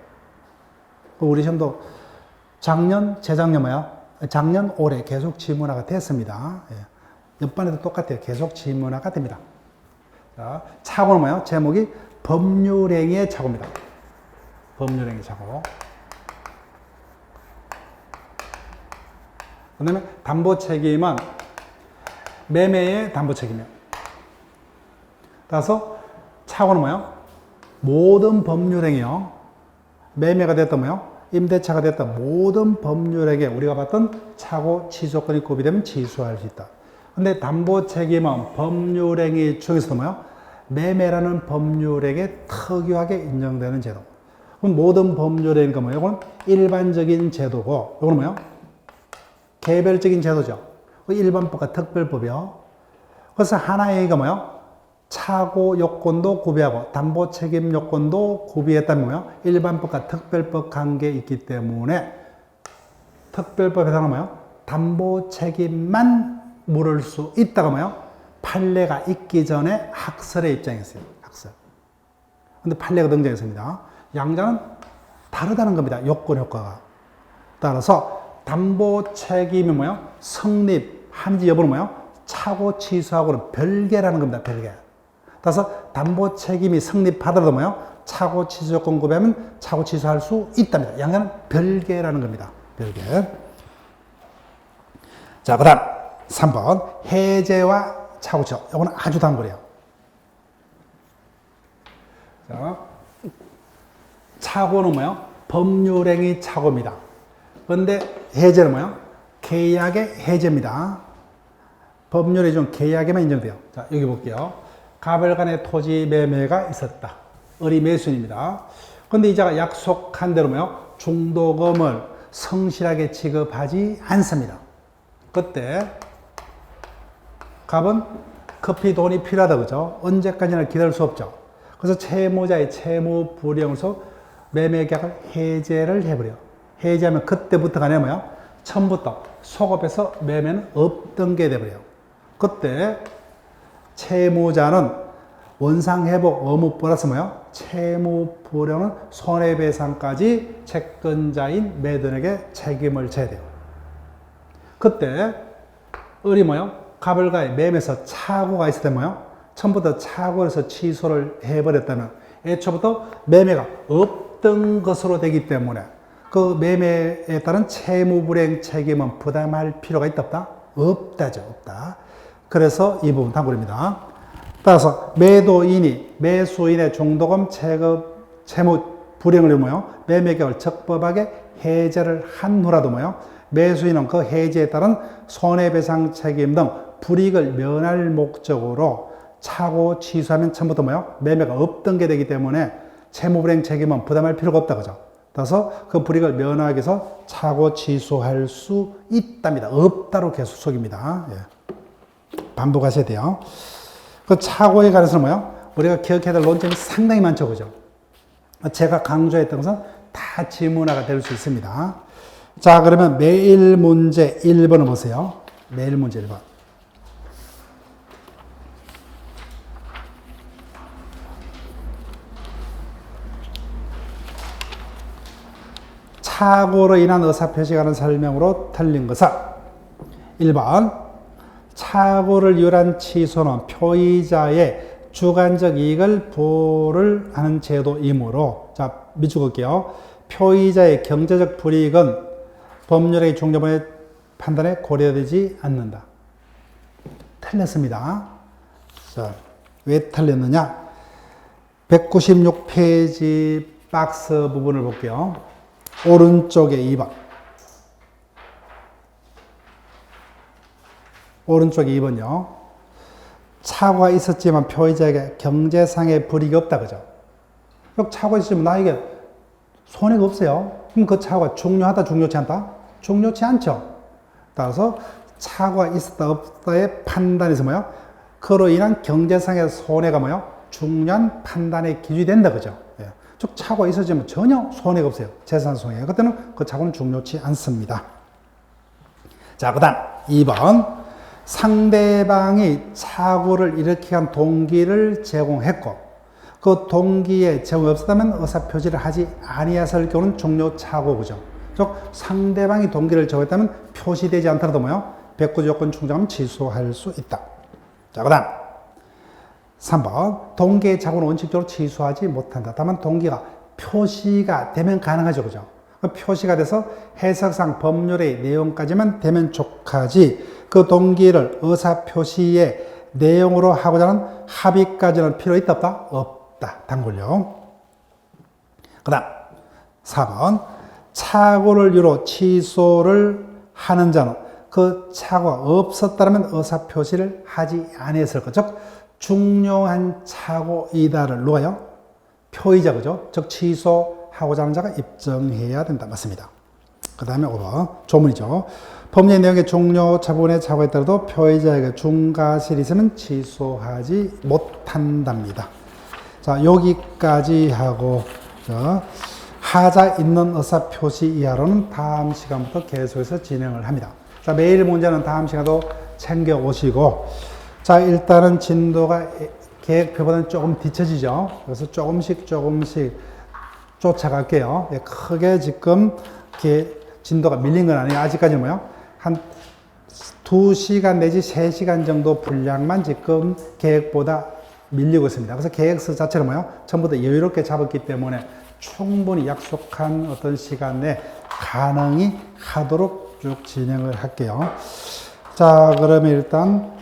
우리 시험도 작년, 재작년 뭐예요? 작년, 올해 계속 질문화가 됐습니다. 예. 옆반에도 똑같아요. 계속 질문화가 됩니다. 자, 착오는 뭐예요? 제목이 법률행위의 착오입니다. 법률행위 착오. 그 다음에 담보 책임은 매매의 담보 책임이에요. 따라서 착오는 뭐예요? 모든 법률행위요. 매매가 됐던 뭐예요? 임대차가 됐던 모든 법률에게 우리가 봤던 착오 취소권이 구비되면 취소할 수 있다. 근데 담보 책임은 법률행위 중에서도 뭐예요? 매매라는 법률에게 특유하게 인정되는 제도. 그럼 모든 법률행위가 뭐예요? 이건 일반적인 제도고, 이건 뭐예요? 개별적인 제도죠. 일반법과 특별법이요. 그래서 하나의 얘기가 뭐예요? 착오 요건도 구비하고 담보 책임 요건도 구비했다면 뭐예요? 일반법과 특별법 관계에 있기 때문에 특별법에 해당하는 뭐예요? 담보 책임만 물을 수 있다가 뭐예요? 판례가 있기 전에 학설의 입장이었어요. 학설. 근데 판례가 등장했습니다. 양자는 다르다는 겁니다. 요건 효과가. 따라서 담보 책임이 뭐예요? 성립한지 여부는 뭐예요? 착오 취소하고는 별개라는 겁니다. 별개. 따라서 담보 책임이 성립하더라도 뭐예요? 착오 취소 요건 구비하면 착오 취소할 수 있답니다. 양자는 별개라는 겁니다. 별개. 자, 그 다음 3번 해제와 착오 취소. 이거는 아주 단골이에요. 자, 착오는 뭐예요? 법률행위 착오입니다. 그런데 해제는 뭐예요? 계약의 해제입니다. 법률의 좀 계약에만 인정돼요. 자, 여기 볼게요. 가별 간의 토지 매매가 있었다. 을이 매수인입니다. 그런데 이자가 약속한 대로 뭐예요? 중도금을 성실하게 지급하지 않습니다. 그때 갑은 급히 돈이 필요하다, 그죠? 언제까지나 기다릴 수 없죠. 그래서 채무자의 채무 불이행으로서 매매 계약을 해제를 해버려요. 해제하면 그때부터가 아니라 뭐예요? 처음부터 소급해서 매매는 없던 게 돼버려요. 그때 채무자는 원상회복 의무 플러스 뭐예요? 채무 불이행은 손해배상까지 채권자인 매도인에게 책임을 져야 돼요. 그때 을이 뭐예요? 갑을과의 매매에서 착오가 있을 때 뭐예요? 처음부터 착오해서 취소를 해버렸다면 애초부터 매매가 없던 것으로 되기 때문에 그 매매에 따른 채무불이행 책임은 부담할 필요가 있다 없다? 없다죠. 없다. 그래서 이 부분 단골입니다. 따라서 매도인이 매수인의 중도금 채무 불이행을 뭐요? 매매계약을 적법하게 해제를 한 후라도 뭐요? 매수인은 그 해제에 따른 손해배상 책임 등 불이익을 면할 목적으로 착오 취소하면 처음부터 뭐요? 매매가 없던 게 되기 때문에 채무불이행 책임은 부담할 필요가 없다, 그죠? 따라서 그 불이익을 면하기 위해서 착오 취소할 수 있답니다. 없다로 계속 속입니다. 예. 반복하셔야 돼요. 그 착오에 관해서 뭐요? 우리가 기억해야 될 논점이 상당히 많죠, 그죠? 제가 강조했던 것은 다 지문화가 될 수 있습니다. 자, 그러면 매일 문제 1번을 보세요. 매일 문제 1번. 착오로 인한 의사표시에 관한 설명으로 틀린 것은 1번 착오를 유발한 취소는 표의자의 주관적 이익을 보호를 하는 제도이므로, 자, 밑줄 그을게요. 표의자의 경제적 불이익은 법률의 중요본의 판단에 고려되지 않는다. 틀렸습니다. 자, 왜 틀렸느냐? 196페이지 박스 부분을 볼게요. 오른쪽에 2번. 오른쪽에 2번요. 착오가 있었지만 표의자에게 경제상의 불이익이 없다, 그죠? 착오가 있으면 나에게 손해가 없어요. 그럼 그 착오가 중요하다, 중요치 않다? 중요치 않죠. 따라서 착오가 있었다, 없다의 판단에서 뭐요? 그로 인한 경제상의 손해가 뭐요? 중요한 판단의 기준이 된다, 그죠? 예. 즉, 착오가 있었지만 전혀 손해가 없어요. 재산 손해. 그때는 그 착오는 중요치 않습니다. 자, 그 다음 2번. 상대방이 착오를 일으키게 한 동기를 제공했고 그 동기에 제공이 없었다면 의사표시를 하지 아니했을 경우는 종료 착오, 그죠? 즉 상대방이 동기를 제공했다면 표시되지 않더라도 뭐요? 109 조건 충족하면 취소할 수 있다. 자, 그 다음 3번 동기의 착오는 원칙적으로 취소하지 못한다. 다만 동기가 표시가 되면 가능하죠, 그죠? 표시가 돼서 해석상 법률의 내용까지만 되면 족하지 그 동기를 의사표시의 내용으로 하고자 하는 합의까지는 필요 있다 없다? 없다. 단골령. 그 다음 4번 착오를 이유로 취소를 하는 자는 그 착오가 없었다면 의사표시를 하지 아니했을 것. 즉 중요한 착오이다를 누가요? 표의자 그죠? 즉 취소하고자 하는 자가 입증해야 된다. 맞습니다. 그 다음에 5번 조문이죠. 법률의 내용의 종료 처분의 착오에 따라도 표의자에게 중과실이 있으면 취소하지 못한답니다. 자 여기까지 하고 하자 있는 의사표시 이하로는 다음 시간부터 계속해서 진행을 합니다. 자, 매일 문제는 다음 시간도 챙겨 오시고, 자, 일단은 진도가 계획표보다는 조금 뒤처지죠. 그래서 조금씩 쫓아갈게요. 예, 크게 지금 진도가 밀린 건 아니에요. 아직까지는 뭐요? 한 2시간 내지 3시간 정도 분량만 지금 계획보다 밀리고 있습니다. 그래서 계획서 자체는 뭐요? 전부 다 여유롭게 잡았기 때문에 충분히 약속한 어떤 시간 내에 가능히 하도록 쭉 진행을 할게요. 자, 그러면 일단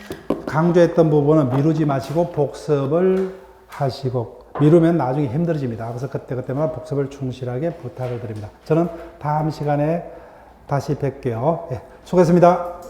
강조했던 부분은 미루지 마시고 복습을 하시고 미루면 나중에 힘들어집니다. 그래서 그때마다 복습을 충실하게 부탁을 드립니다. 저는 다음 시간에 다시 뵐게요. 예, 수고했습니다.